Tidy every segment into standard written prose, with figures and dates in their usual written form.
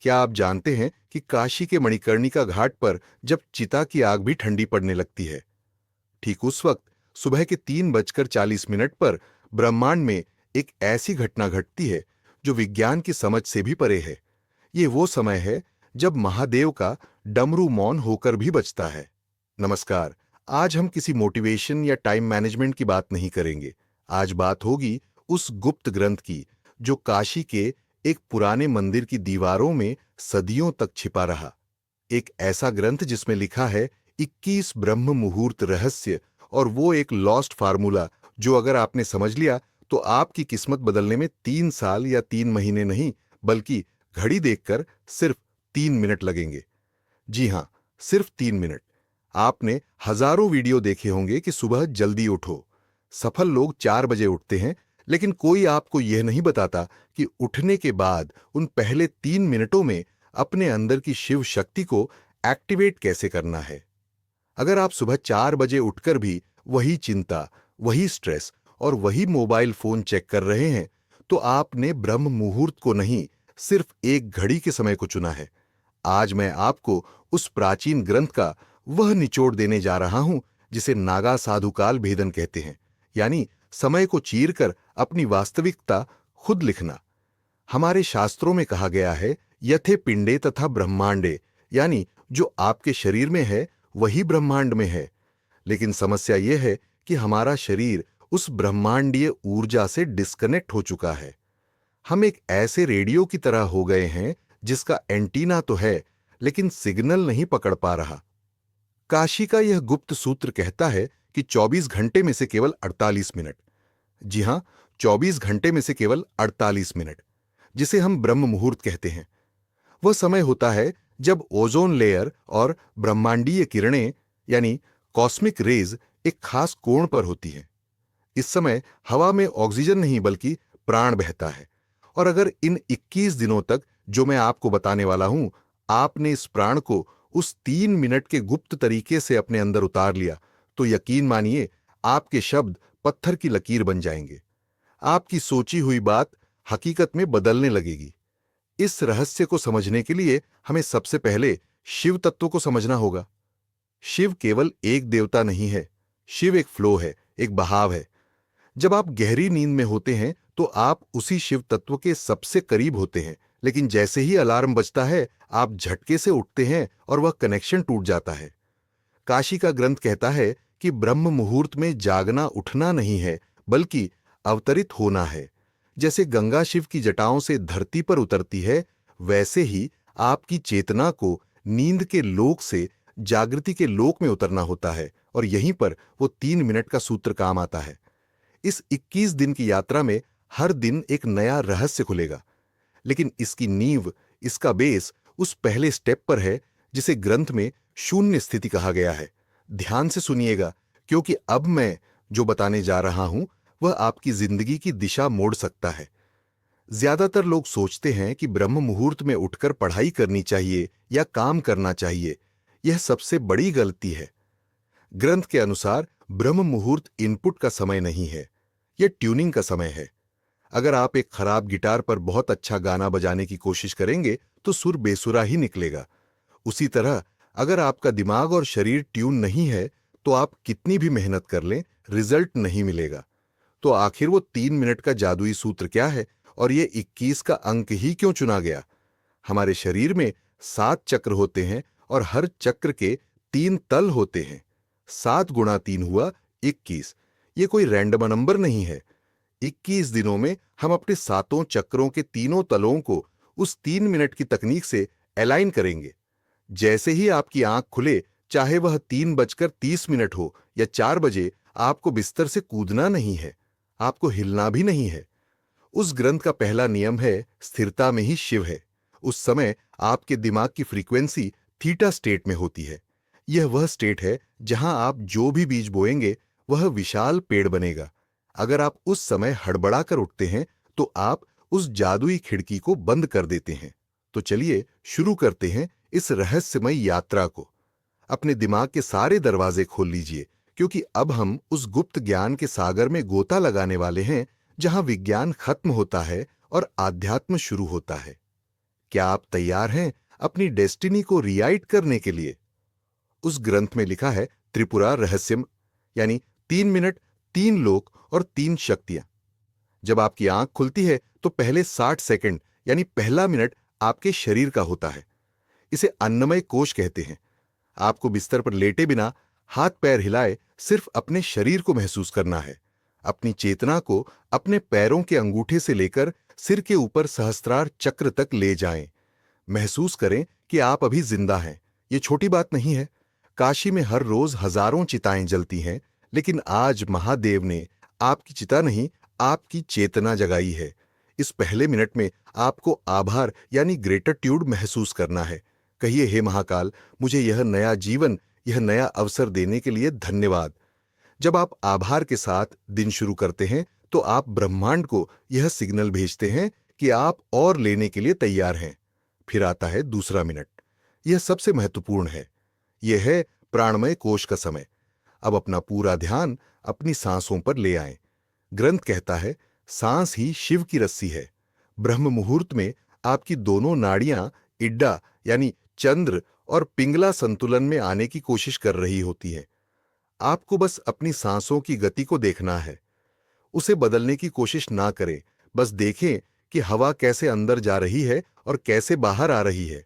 क्या आप जानते हैं कि काशी के मणिकर्णिका घाट पर जब चिता की आग भी ठंडी पड़ने लगती है, ठीक उस वक्त सुबह के 3:40 पर ब्रह्मांड में एक ऐसी घटना घटती है जो विज्ञान की समझ से भी परे है। ये वो समय है जब महादेव का डमरू मौन होकर भी बजता है। नमस्कार। आज हम किसी मोटिवेशन या टाइम मैनेजमेंट की बात नहीं करेंगे। आज बात होगी उस गुप्त ग्रंथ की जो काशी के एक पुराने मंदिर की दीवारों में सदियों तक छिपा रहा। एक ऐसा ग्रंथ जिसमें लिखा है 21 ब्रह्म मुहूर्त रहस्य, और वो एक लॉस्ट फार्मूला जो अगर आपने समझ लिया तो आपकी किस्मत बदलने में 3 साल या 3 महीने नहीं, बल्कि घड़ी देखकर सिर्फ 3 मिनट लगेंगे। जी हां, सिर्फ 3 मिनट। आपने हजारों वीडियो देखे होंगे कि सुबह जल्दी उठो। सफल लोग 4 बजे उठते हैं, लेकिन कोई आपको यह नहीं बताता कि उठने के बाद उन पहले 3 मिनटों में अपने अंदर की शिव शक्ति को एक्टिवेट कैसे करना है। अगर आप सुबह 4 बजे उठकर भी वही चिंता, वही स्ट्रेस और वही मोबाइल फोन चेक कर रहे हैं, तो आपने ब्रह्म मुहूर्त को नहीं, सिर्फ एक घड़ी के समय को चुना है। आज मैं आपको उस प्राचीन ग्रंथ का वह निचोड़ देने जा रहा हूं जिसे नागा साधुकाल भेदन कहते हैं, यानी समय को चीरकर अपनी वास्तविकता खुद लिखना। हमारे शास्त्रों में कहा गया है यथे पिंडे तथा ब्रह्मांडे, यानी जो आपके शरीर में है वही ब्रह्मांड में है। लेकिन समस्या यह है कि हमारा शरीर उस ब्रह्मांडीय ऊर्जा से डिस्कनेक्ट हो चुका है। हम एक ऐसे रेडियो की तरह हो गए हैं जिसका एंटीना तो है, लेकिन सिग्नल नहीं पकड़ पा रहा। काशी का यह गुप्त सूत्र कहता है कि 24 घंटे में से केवल 48 मिनट, जी हां, 24 घंटे में से केवल 48 मिनट, जिसे हम ब्रह्म मुहूर्त कहते हैं, वह समय होता है जब ओजोन लेयर और ब्रह्मांडीय किरणें यानी कॉस्मिक रेज एक खास कोण पर होती हैं। इस समय हवा में ऑक्सीजन नहीं बल्कि प्राण बहता है। और अगर इन 21 दिनों तक जो मैं आपको बताने वाला हूं, आपने इस प्राण को उस 3 मिनट के गुप्त तरीके से अपने अंदर उतार लिया, तो यकीन मानिए आपके शब्द पत्थर की लकीर बन जाएंगे। आपकी सोची हुई बात हकीकत में बदलने लगेगी। इस रहस्य को समझने के लिए हमें सबसे पहले शिव तत्व को समझना होगा। शिव केवल एक देवता नहीं है, शिव एक फ्लो है, एक बहाव है। जब आप गहरी नींद में होते हैं तो आप उसी शिव तत्व के सबसे करीब होते हैं, लेकिन जैसे ही अलार्म बजता है आप झटके से उठते हैं और वह कनेक्शन टूट जाता है। काशी का ग्रंथ कहता है कि ब्रह्म मुहूर्त में जागना उठना नहीं है, बल्कि अवतरित होना है। जैसे गंगा शिव की जटाओं से धरती पर उतरती है, वैसे ही आपकी चेतना को नींद के लोक से जागृति के लोक में उतरना होता है, और यहीं पर वो 3 मिनट का सूत्र काम आता है। इस 21 दिन की यात्रा में हर दिन एक नया रहस्य खुलेगा, लेकिन इसकी नींव, इसका बेस उस पहले स्टेप पर है जिसे ग्रंथ में शून्य स्थिति कहा गया है। ध्यान से सुनिएगा, क्योंकि अब मैं जो बताने जा रहा हूं वह आपकी जिंदगी की दिशा मोड़ सकता है। ज्यादातर लोग सोचते हैं कि ब्रह्म मुहूर्त में उठकर पढ़ाई करनी चाहिए या काम करना चाहिए। यह सबसे बड़ी गलती है। ग्रंथ के अनुसार ब्रह्म मुहूर्त इनपुट का समय नहीं है, यह ट्यूनिंग का समय है। अगर आप एक खराब गिटार पर बहुत अच्छा गाना बजाने की कोशिश करेंगे तो सुर बेसुरा ही निकलेगा। उसी तरह अगर आपका दिमाग और शरीर ट्यून नहीं है तो आप कितनी भी मेहनत कर लें, रिजल्ट नहीं मिलेगा। तो आखिर वो 3 मिनट का जादुई सूत्र क्या है, और ये 21 का अंक ही क्यों चुना गया? हमारे शरीर में 7 चक्र होते हैं और हर चक्र के 3 तल होते हैं। 7 गुणा 3 हुआ 21। ये कोई रैंडम नंबर नहीं है। 21 दिनों में हम अपने सातों चक्रों के तीनों तलों को उस 3 मिनट की तकनीक से अलाइन करेंगे। जैसे ही आपकी आंख खुले, चाहे वह 3:30 हो या 4 बजे, आपको बिस्तर से कूदना नहीं है, आपको हिलना भी नहीं है। उस ग्रंथ का पहला नियम है स्थिरता में ही शिव है। उस समय आपके दिमाग की फ्रीक्वेंसी थीटा स्टेट में होती है। यह वह स्टेट है जहां आप जो भी बीज बोएंगे वह विशाल पेड़ बनेगा। अगर आप उस समय हड़बड़ा कर उठते हैं तो आप उस जादुई खिड़की को बंद कर देते हैं। तो चलिए शुरू करते हैं इस रहस्यमय यात्रा को। अपने दिमाग के सारे दरवाजे खोल लीजिए, क्योंकि अब हम उस गुप्त ज्ञान के सागर में गोता लगाने वाले हैं जहां विज्ञान खत्म होता है और आध्यात्म शुरू होता है। क्या आप तैयार हैं अपनी डेस्टिनी को रिराइट करने के लिए? उस ग्रंथ में लिखा है त्रिपुरा रहस्यम, यानी 3 मिनट, 3 लोक और 3 शक्तियां। जब आपकी आंख खुलती है तो पहले 60 सेकंड यानी पहला मिनट आपके शरीर का होता है। इसे अन्नमय कोश कहते हैं। आपको बिस्तर पर लेटे बिना हाथ पैर हिलाए सिर्फ अपने शरीर को महसूस करना है। अपनी चेतना को अपने पैरों के अंगूठे से लेकर सिर के ऊपर सहस्त्रार चक्र तक ले जाएं। महसूस करें कि आप अभी जिंदा हैं। ये छोटी बात नहीं है। काशी में हर रोज हजारों चिताएं जलती हैं, लेकिन आज महादेव ने आपकी चिता नहीं, आपकी चेतना जगाई है। इस पहले मिनट में आपको आभार यानी ग्रेटिट्यूड महसूस करना है। कहिए, हे महाकाल, मुझे यह नया जीवन, यह नया अवसर देने के लिए धन्यवाद। जब आप आभार के साथ दिन शुरू करते हैं तो आप ब्रह्मांड को यह सिग्नल भेजते हैं कि आप और लेने के लिए तैयार हैं। फिर आता है दूसरा मिनट। यह सबसे महत्वपूर्ण है। यह है प्राणमय कोश का समय। अब अपना पूरा ध्यान अपनी सांसों पर ले आएं। ग्रंथ कहता है, सांस ही शिव की रस्सी है। ब्रह्म मुहूर्त में आपकी दोनों नाड़ियां इड्डा यानी चंद्र और पिंगला संतुलन में आने की कोशिश कर रही होती हैं। आपको बस अपनी सांसों की गति को देखना है। उसे बदलने की कोशिश ना करें। बस देखें कि हवा कैसे अंदर जा रही है और कैसे बाहर आ रही है।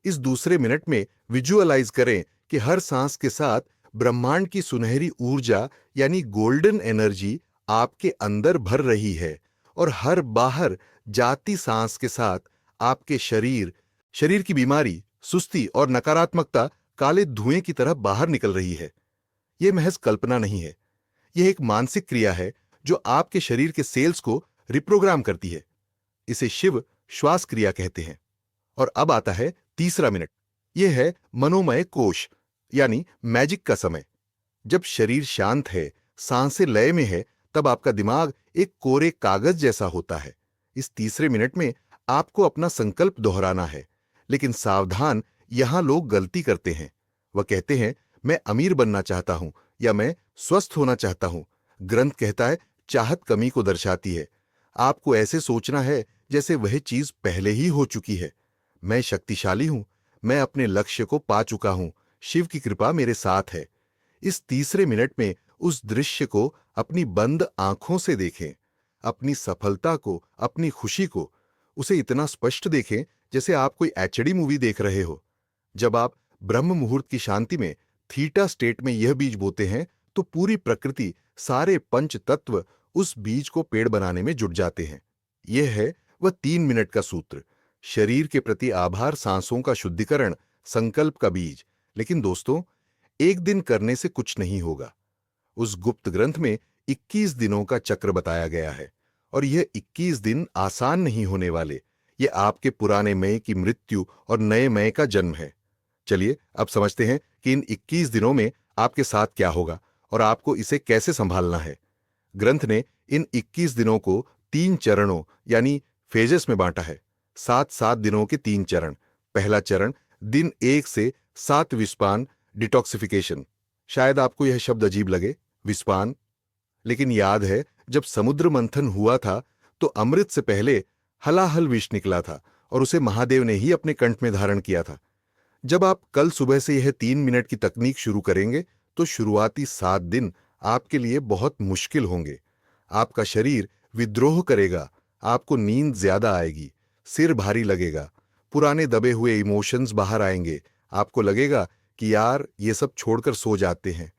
इस दूसरे मिनट में विजुअलाइज करें कि हर सांस के साथ ब्रह्मांड की सुनहरी ऊर्जा यानी गोल्डन एनर्जी आपके अंदर भर रही है और हर बाहर जाती सांस के साथ आपके शरीर की बीमारी, सुस्ती और नकारात्मकता काले धुएं की तरह बाहर निकल रही है। यह महज कल्पना नहीं है। यह एक मानसिक क्रिया है जो आपके शरीर के सेल्स को रिप्रोग्राम करती है। इसे शिव श्वास क्रिया कहते हैं। और अब आता है तीसरा मिनट। यह है मनोमय कोश यानी मैजिक का समय। जब शरीर शांत है, सांसें लय में है, तब आपका दिमाग एक कोरे कागज जैसा होता है। इस तीसरे मिनट में आपको अपना संकल्प दोहराना है। लेकिन सावधान, यहां लोग गलती करते हैं। वह कहते हैं, मैं अमीर बनना चाहता हूं या मैं स्वस्थ होना चाहता हूं। ग्रंथ कहता है, चाहत कमी को दर्शाती है। आपको ऐसे सोचना है जैसे वह चीज पहले ही हो चुकी है। मैं शक्तिशाली हूं, मैं अपने लक्ष्य को पा चुका हूं, शिव की कृपा मेरे साथ है। इस तीसरे मिनट में उस दृश्य को अपनी बंद आंखों से देखें। अपनी सफलता को, अपनी खुशी को, उसे इतना स्पष्ट देखें जैसे आप कोई एचडी मूवी देख रहे हो। जब आप ब्रह्म मुहूर्त की शांति में थीटा स्टेट में यह बीज बोते हैं तो पूरी प्रकृति, सारे पंच तत्व उस बीज को पेड़ बनाने में जुट जाते हैं। यह है वह 3 मिनट का सूत्र। शरीर के प्रति आभार, सांसों का शुद्धिकरण, संकल्प का बीज। लेकिन दोस्तों, एक दिन करने से कुछ नहीं होगा। उस गुप्त ग्रंथ में 21 दिनों का चक्र बताया गया है और यह 21 दिन आसान नहीं होने वाले। ये आपके पुराने मैं की मृत्यु और नए मैं का जन्म है। चलिए अब समझते हैं कि इन 21 दिनों में आपके साथ क्या होगा और आपको इसे कैसे संभालना है। ग्रंथ ने इन 21 दिनों को 3 चरणों यानी फेजेस में बांटा है। 7-7 दिनों के 3 चरण। पहला चरण, दिन 1 से 7 विस्पान, डिटॉक्सिफिकेशन। शायद आपको यह शब्द अजीब लगे, विस्पान, लेकिन याद है जब समुद्र मंथन हुआ था तो अमृत से पहले हलाहल विष निकला था और उसे महादेव ने ही अपने कंठ में धारण किया था। जब आप कल सुबह से यह 3 मिनट की तकनीक शुरू करेंगे तो शुरुआती 7 दिन आपके लिए बहुत मुश्किल होंगे। आपका शरीर विद्रोह करेगा, आपको नींद ज्यादा आएगी, सिर भारी लगेगा, पुराने दबे हुए इमोशंस बाहर आएंगे। आपको लगेगा कि यार ये सब छोड़कर सो जाते हैं।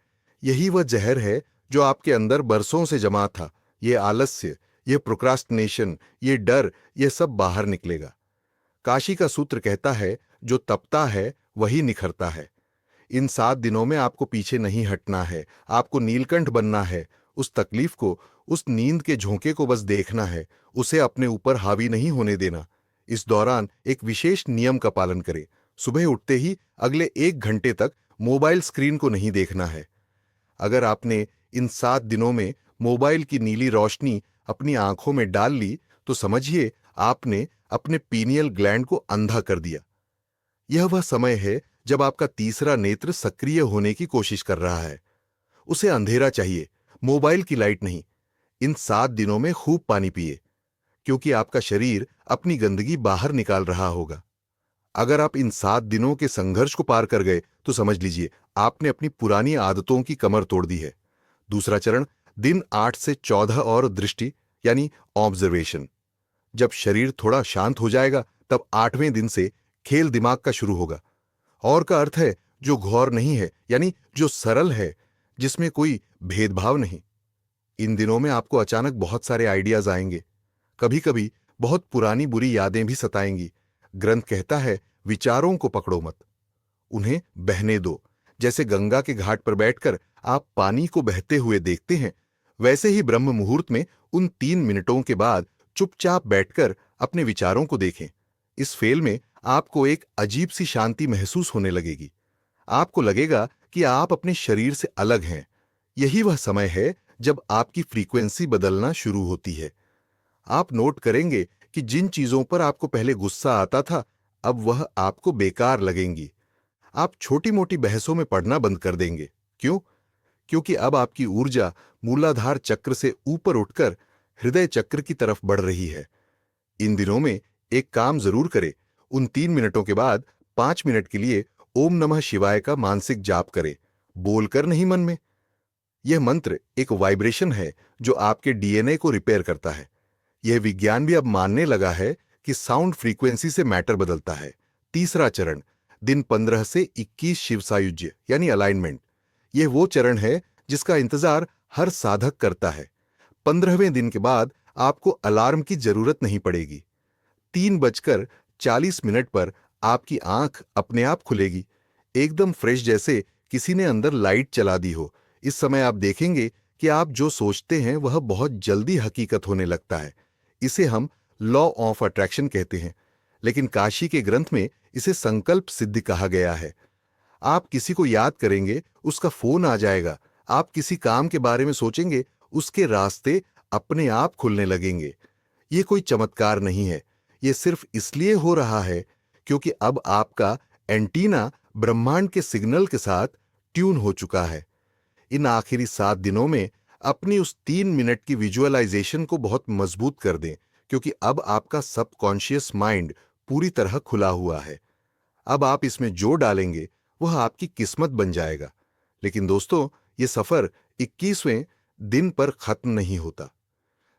यही वह जहर है जो आपके अंदर बरसों से जमा था। ये आलस्य, ये प्रोक्रास्टिनेशन, ये डर, ये सब बाहर निकलेगा। काशी का सूत्र कहता है, जो तपता है वही निखरता है। इन 7 दिनों में आपको पीछे नहीं हटना है। आपको नीलकंठ बनना है। उस तकलीफ को, उस नींद के झोंके को बस देखना है, उसे अपने ऊपर हावी नहीं होने देना। इस दौरान एक विशेष नियम का पालन करें। सुबह उठते ही अगले 1 घंटे तक मोबाइल स्क्रीन को नहीं देखना है। अगर आपने इन 7 दिनों में मोबाइल की नीली रोशनी अपनी आंखों में डाल ली तो समझिए आपने अपने पीनियल ग्लैंड को अंधा कर दिया। यह वह समय है जब आपका तीसरा नेत्र सक्रिय होने की कोशिश कर रहा है। उसे अंधेरा चाहिए, मोबाइल की लाइट नहीं। इन 7 दिनों में खूब पानी पिए। क्योंकि आपका शरीर अपनी गंदगी बाहर निकाल रहा होगा। अगर आप इन 7 दिनों के संघर्ष को पार कर गए तो समझ लीजिए आपने अपनी पुरानी आदतों की कमर तोड़ दी है। दूसरा चरण, दिन 8 से 14 और दृष्टि यानी ऑब्जर्वेशन। जब शरीर थोड़ा शांत हो जाएगा तब 8वें दिन से खेल दिमाग का शुरू होगा। और का अर्थ है जो घौर नहीं है, यानी जो सरल है, जिसमें कोई भेदभाव नहीं। इन दिनों में आपको अचानक बहुत सारे आइडियाज आएंगे। कभी कभी बहुत पुरानी बुरी यादें भी सताएंगी। ग्रंथ कहता है विचारों को पकड़ो मत, उन्हें बहने दो। जैसे गंगा के घाट पर बैठकर आप पानी को बहते हुए देखते हैं, वैसे ही ब्रह्म मुहूर्त में उन 3 मिनटों के बाद चुपचाप बैठकर अपने विचारों को देखें। इस फेल में आपको एक अजीब सी शांति महसूस होने लगेगी। आपको लगेगा कि आप अपने शरीर से अलग हैं। यही वह समय है जब आपकी फ्रीक्वेंसी बदलना शुरू होती है। आप नोट करेंगे कि जिन चीजों पर आपको पहले गुस्सा आता था, अब वह आपको बेकार लगेंगी। आप छोटी मोटी बहसों में पड़ना बंद कर देंगे। क्यों? क्योंकि अब आपकी ऊर्जा मूलाधार चक्र से ऊपर उठकर हृदय चक्र की तरफ बढ़ रही है। इन दिनों में एक काम जरूर करें। उन 3 मिनटों के बाद 5 मिनट के लिए ओम नमः शिवाय का मानसिक जाप करें, बोलकर नहीं, मन में। यह मंत्र एक वाइब्रेशन है जो आपके डीएनए को रिपेयर करता है। यह विज्ञान भी अब मानने लगा है कि साउंड फ्रीक्वेंसी से मैटर बदलता है। तीसरा चरण, दिन 15 से 21 शिव सायुज्य यानी अलाइनमेंट। यह वो चरण है जिसका इंतजार हर साधक करता है। 15वें दिन के बाद आपको अलार्म की जरूरत नहीं पड़ेगी। 3:40 पर आपकी आंख अपने आप खुलेगी, एकदम फ्रेश, जैसे किसी ने अंदर लाइट चला दी हो। इस समय आप देखेंगे कि आप जो सोचते हैं वह बहुत जल्दी हकीकत होने लगता है। इसे हम लॉ ऑफ अट्रैक्शन कहते हैं, लेकिन काशी के ग्रंथ में इसे संकल्प सिद्धि कहा गया है। आप किसी को याद करेंगे, उसका फोन आ जाएगा। आप किसी काम के बारे में सोचेंगे, उसके रास्ते अपने आप खुलने लगेंगे। ये कोई चमत्कार नहीं है, ये सिर्फ इसलिए हो रहा है क्योंकि अब आपका एंटीना ब्रह्मांड के सिग्नल के साथ ट्यून हो चुका है। इन आखिरी 7 दिनों में अपनी उस 3 मिनट की विजुअलाइजेशन को बहुत मजबूत कर दें, क्योंकि अब आपका सबकॉन्शियस माइंड पूरी तरह खुला हुआ है। अब आप इसमें जो डालेंगे वह आपकी किस्मत बन जाएगा। लेकिन दोस्तों, ये सफर 21वें दिन पर खत्म नहीं होता।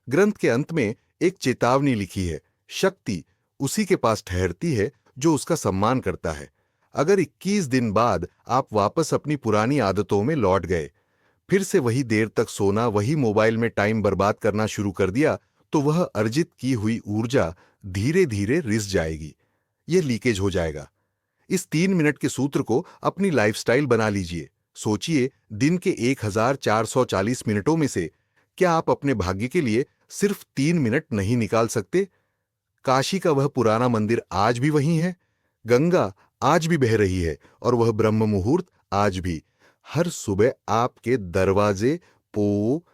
ग्रंथ के अंत में एक चेतावनी लिखी है, शक्ति उसी के पास ठहरती है जो उसका सम्मान करता है। अगर 21 दिन बाद आप वापस अपनी पुरानी आदतों में लौट गए, फिर से वही देर तक सोना, वही मोबाइल में टाइम बर्बाद करना शुरू कर दिया, तो वह अर्जित की हुई ऊर्जा धीरे धीरे रिस जाएगी। यह लीकेज हो जाएगा। इस 3 मिनट के सूत्र को अपनी लाइफस्टाइल बना लीजिए। सोचिए, दिन के 1440 मिनटों में से क्या आप अपने भाग्य के लिए सिर्फ 3 मिनट नहीं निकाल सकते? काशी का वह पुराना मंदिर आज भी वहीं है, गंगा आज भी बह रही है, और वह ब्रह्म मुहूर्त आज भी हर सुबह आपके दरवाजे पो